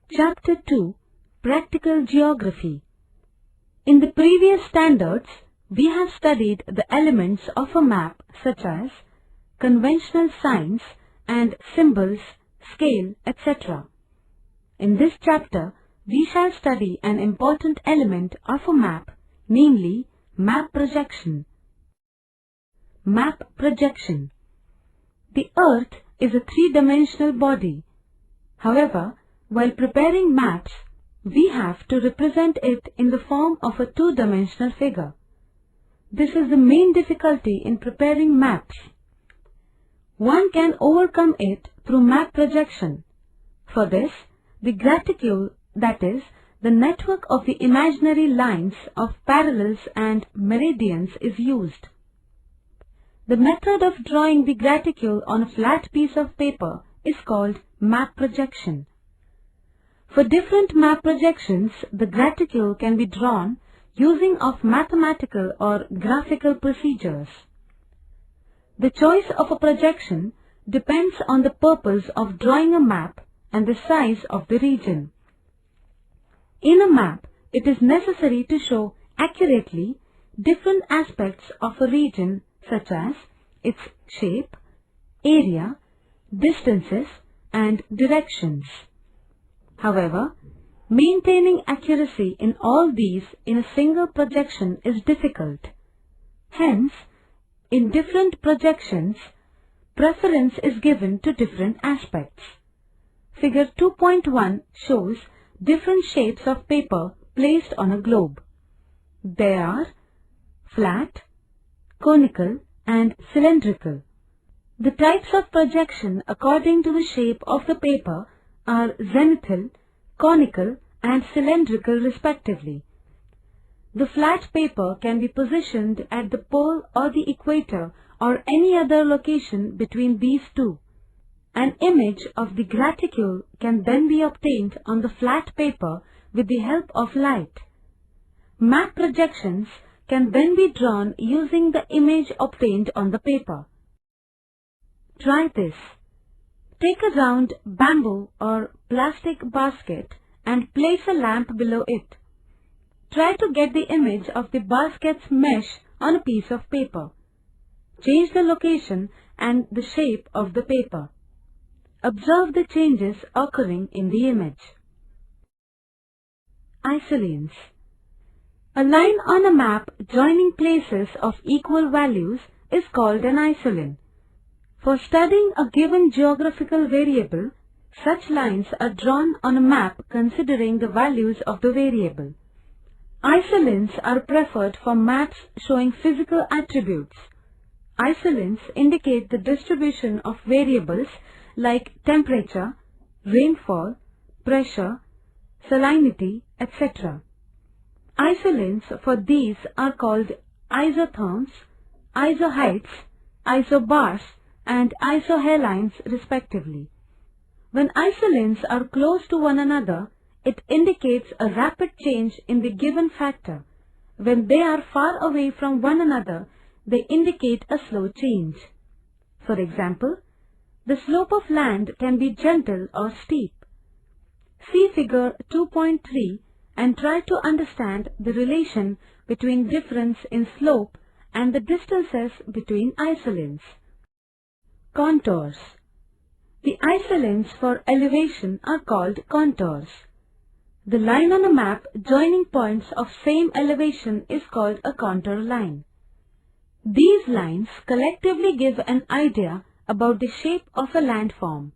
Chapter 2, Practical Geography. In the previous standards, we have studied the elements of a map such as conventional signs and symbols, scale, etc. In this chapter, we shall study an important element of a map, namely map projection. Map projection. The Earth is a three-dimensional body. However, while preparing maps, we have to represent it in the form of a two-dimensional figure. This is the main difficulty in preparing maps. One can overcome it through map projection. For this, the graticule, that is, the network of the imaginary lines of parallels and meridians, is used. The method of drawing the graticule on a flat piece of paper is called map projection. For different map projections, the graticule can be drawn using of mathematical or graphical procedures. The choice of a projection depends on the purpose of drawing a map and the size of the region. In a map, it is necessary to show accurately different aspects of a region such as its shape, area, distances, and directions. However, maintaining accuracy in all these in a single projection is difficult. Hence, in different projections, preference is given to different aspects. Figure 2.1 shows different shapes of paper placed on a globe. They are flat, conical, and cylindrical. The types of projection according to the shape of the paper are zenithal, conical, and cylindrical respectively. The flat paper can be positioned at the pole or the equator or any other location between these two. An image of the graticule can then be obtained on the flat paper with the help of light. Map projections can then be drawn using the image obtained on the paper. Try this. Take a round bamboo or plastic basket and place a lamp below it. Try to get the image of the basket's mesh on a piece of paper. Change the location and the shape of the paper. Observe the changes occurring in the image. Isolines. A line on a map joining places of equal values is called an isoline. For studying a given geographical variable, such lines are drawn on a map considering the values of the variable. Isolines are preferred for maps showing physical attributes. Isolines indicate the distribution of variables like temperature, rainfall, pressure, salinity, etc. Isolines for these are called isotherms, isoheights, isobars, and isohalines respectively. When isolines are close to one another, it indicates a rapid change in the given factor. When they are far away from one another, they indicate a slow change. For example, the slope of land can be gentle or steep. See figure 2.3 and try to understand the relation between difference in slope and the distances between isolines. Contours. The isolines for elevation are called contours. The line on a map joining points of same elevation is called a contour line. These lines collectively give an idea about the shape of a landform.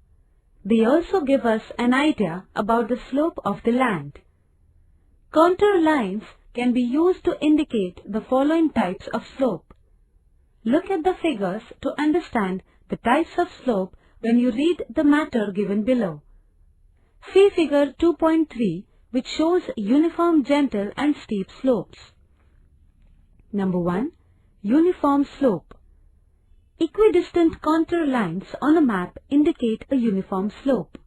They also give us an idea about the slope of the land. Contour lines can be used to indicate the following types of slope. Look at the figures to understand the types of slope when you read the matter given below. See figure 2.3, which shows uniform gentle and steep slopes. Number 1. Uniform slope. Equidistant contour lines on a map indicate a uniform slope.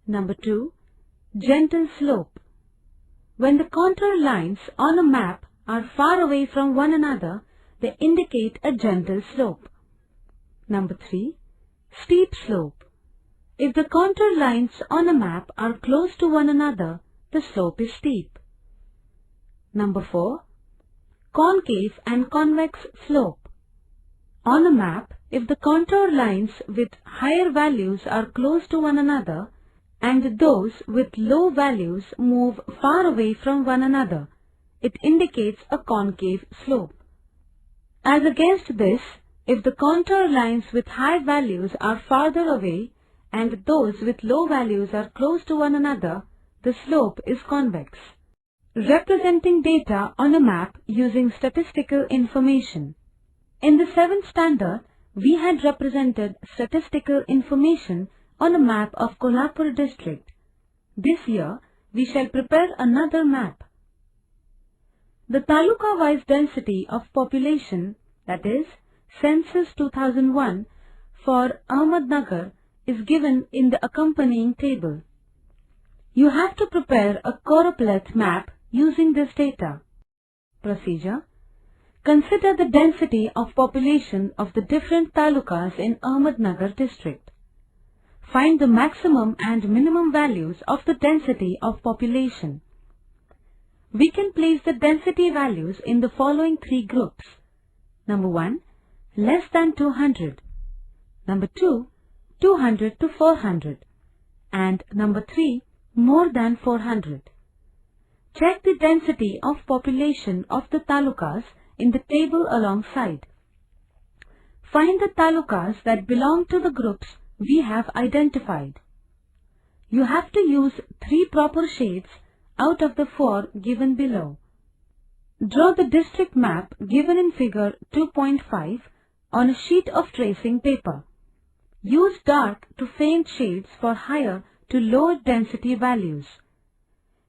Number 2. Gentle slope. When the contour lines on a map are far away from one another, they indicate a gentle slope. Number 3. Steep slope. If the contour lines on a map are close to one another, the slope is steep. Number 4. Concave and convex slope. On a map, if the contour lines with higher values are close to one another and those with low values move far away from one another, it indicates a concave slope. As against this, if the contour lines with high values are farther away and those with low values are close to one another, the slope is convex. Representing data on a map using statistical information. In the 7th standard, we had represented statistical information on a map of Kolhapur district. This year, we shall prepare another map. The taluka-wise density of population, that is, Census 2001, for Ahmednagar is given in the accompanying table. You have to prepare a choropleth map using this data. Procedure. Consider the density of population of the different talukas in Ahmednagar district. Find the maximum and minimum values of the density of population. We can place the density values in the following 3 groups. Number 1, less than 200. Number 2, 200 to 400. And number 3, more than 400. Check the density of population of the talukas in the table alongside. Find the talukas that belong to the groups we have identified. You have to use 3 proper shades out of the 4 given below. Draw the district map given in figure 2.5 on a sheet of tracing paper. Use dark to faint shades for higher to lower density values.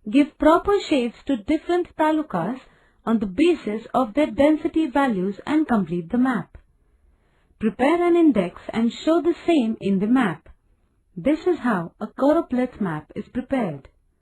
Give proper shades to different talukas on the basis of their density values and complete the map. Prepare an index and show the same in the map. This is how a choropleth map is prepared.